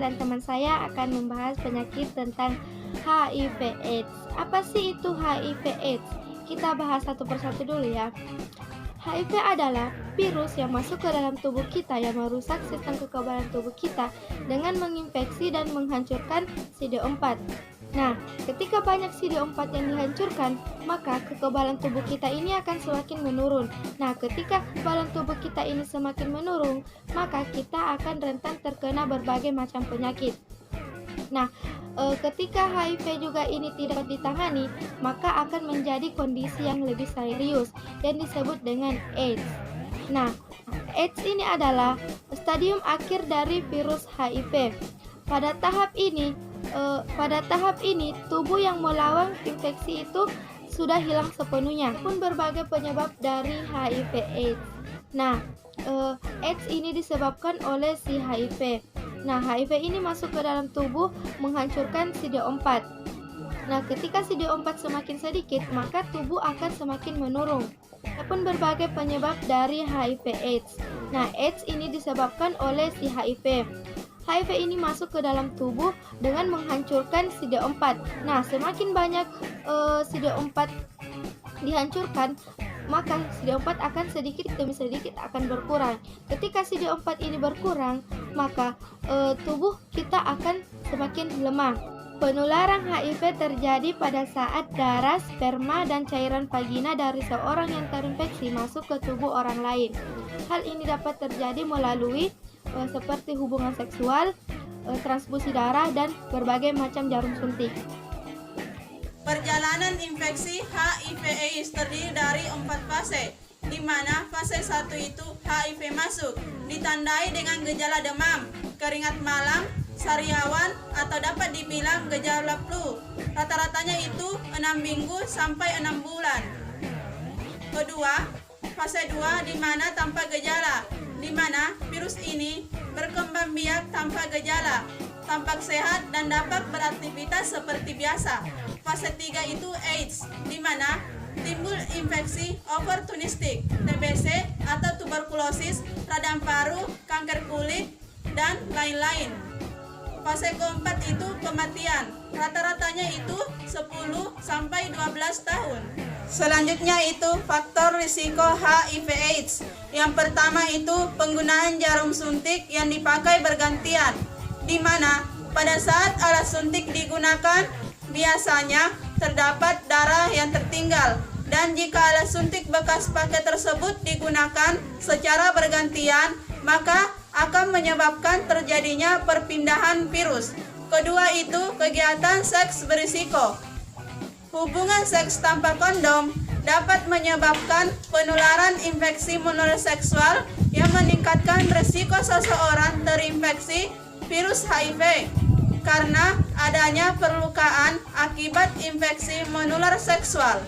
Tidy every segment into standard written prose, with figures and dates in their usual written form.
dan teman saya akan membahas penyakit tentang HIV/AIDS. Apa sih itu HIV/AIDS? Kita bahas satu persatu dulu ya. HIV adalah virus yang masuk ke dalam tubuh kita yang merusak sistem kekebalan tubuh kita dengan menginfeksi dan menghancurkan CD4. Nah, ketika banyak CD4 yang dihancurkan, maka kekebalan tubuh kita ini akan semakin menurun. Nah, ketika kekebalan tubuh kita ini semakin menurun, maka kita akan rentan terkena berbagai macam penyakit. Nah, ketika HIV juga ini tidak ditangani, maka akan menjadi kondisi yang lebih serius yang disebut dengan AIDS. Nah, AIDS ini adalah stadium akhir dari virus HIV. Pada tahap ini, tubuh yang melawan infeksi itu sudah hilang sepenuhnya, pun berbagai penyebab dari HIV/AIDS. Nah, AIDS ini disebabkan oleh si HIV. Nah, HIV ini masuk ke dalam tubuh menghancurkan CD4. Nah, ketika CD4 semakin sedikit, maka tubuh akan semakin menurun. Adapun berbagai penyebab dari HIV/AIDS. Nah, AIDS ini disebabkan oleh si HIV. HIV ini masuk ke dalam tubuh dengan menghancurkan CD4. Nah, semakin banyak CD4 dihancurkan, maka CD4 akan sedikit demi sedikit akan berkurang. Ketika CD4 ini berkurang, maka tubuh kita akan semakin lemah. Penularan HIV terjadi pada saat darah, sperma, dan cairan vagina dari seorang yang terinfeksi masuk ke tubuh orang lain. Hal ini dapat terjadi melalui seperti hubungan seksual, transfusi darah, dan berbagai macam jarum suntik. Perjalanan infeksi HIV/AIDS terdiri dari 4 fase, di mana fase 1 itu HIV masuk, ditandai dengan gejala demam, keringat malam, sariawan, atau dapat dibilang gejala flu. Rata-ratanya itu 6 minggu sampai 6 bulan. Kedua, fase 2 di mana tanpa gejala, di mana virus ini berkembang biak tanpa gejala, tampak sehat dan dapat beraktivitas seperti biasa. Fase 3 itu AIDS, di mana timbul infeksi opportunistik, TBC atau tuberkulosis, radang paru, kanker kulit, dan lain-lain. Fase keempat itu kematian, rata-ratanya itu 10 sampai 12 tahun. Selanjutnya itu faktor risiko HIV/AIDS. Yang pertama itu penggunaan jarum suntik yang dipakai bergantian, di mana pada saat alat suntik digunakan biasanya terdapat darah yang tertinggal, dan jika alat suntik bekas pakai tersebut digunakan secara bergantian, maka akan menyebabkan terjadinya perpindahan virus. Kedua itu kegiatan seks berisiko. Hubungan seks tanpa kondom dapat menyebabkan penularan infeksi menular seksual yang meningkatkan risiko seseorang terinfeksi virus HIV karena adanya perlukaan akibat infeksi menular seksual.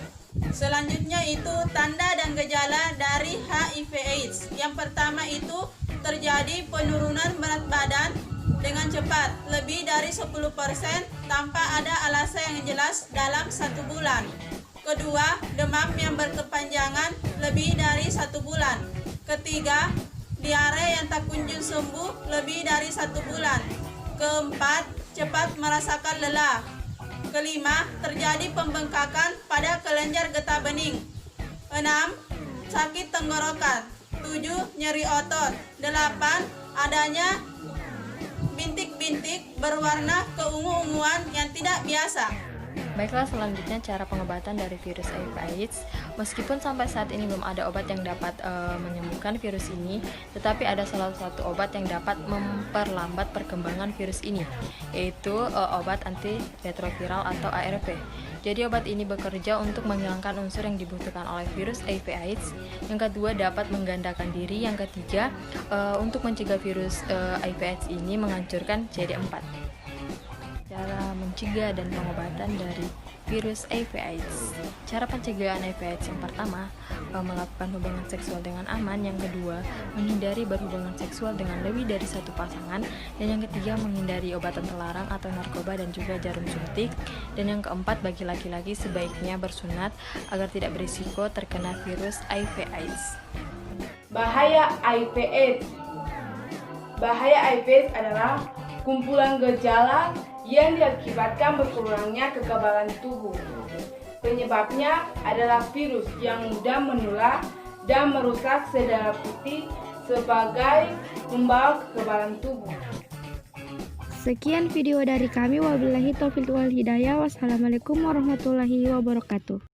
Selanjutnya itu tanda dan gejala dari HIV/AIDS. Yang pertama itu terjadi penurunan berat badan dengan cepat, lebih dari 10% tanpa ada alasan yang jelas dalam 1 bulan. Kedua, demam yang berkepanjangan lebih dari 1 bulan. Ketiga, diare yang tak kunjung sembuh lebih dari 1 bulan. Keempat, cepat merasakan lelah. Kelima, terjadi pembengkakan pada kelenjar getah bening. 6. Sakit tenggorokan. 7. Nyeri otot. 8. Adanya bintik-bintik berwarna keungu-unguan yang tidak biasa. Baiklah, selanjutnya cara pengobatan dari virus HIV/AIDS. Meskipun sampai saat ini belum ada obat yang dapat menyembuhkan virus ini, tetapi ada salah satu obat yang dapat memperlambat perkembangan virus ini, yaitu obat antiretroviral atau ARV. Jadi obat ini bekerja untuk menghilangkan unsur yang dibutuhkan oleh virus HIV/AIDS. Yang kedua, dapat menggandakan diri. Yang ketiga, untuk mencegah virus HIV/AIDS ini menghancurkan CD4. Cara mencegah dan pengobatan dari virus HIV/AIDS. Cara pencegahan HIV/AIDS yang pertama, melakukan hubungan seksual dengan aman. Yang kedua, menghindari berhubungan seksual dengan lebih dari satu pasangan. Dan yang ketiga, menghindari obatan terlarang atau narkoba dan juga jarum suntik. Dan yang keempat, bagi laki-laki sebaiknya bersunat agar tidak berisiko terkena virus HIV/AIDS. Bahaya HIV/AIDS. Bahaya HIV/AIDS adalah kumpulan gejala yang diakibatkan berkurangnya kekebalan tubuh. Penyebabnya adalah virus yang mudah menular dan merusak sel darah putih sebagai pembawa kekebalan tubuh. Sekian video dari kami. Wabillahi taufiq wal hidayah. Wassalamualaikum warahmatullahi wabarakatuh.